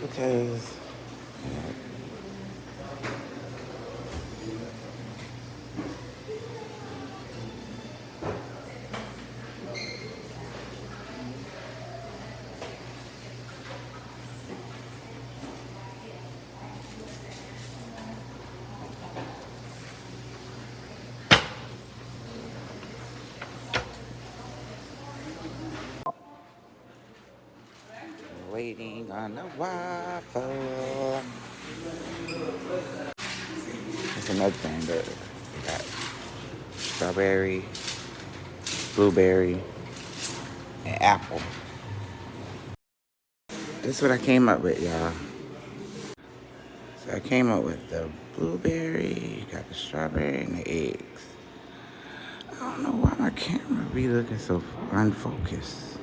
because waiting on the waffle. That's another thing that we got strawberry, blueberry, and apple. This is what I came up with, y'all. So I came up with the blueberry, got the strawberry, and the eggs. I don't know why my camera be looking so unfocused.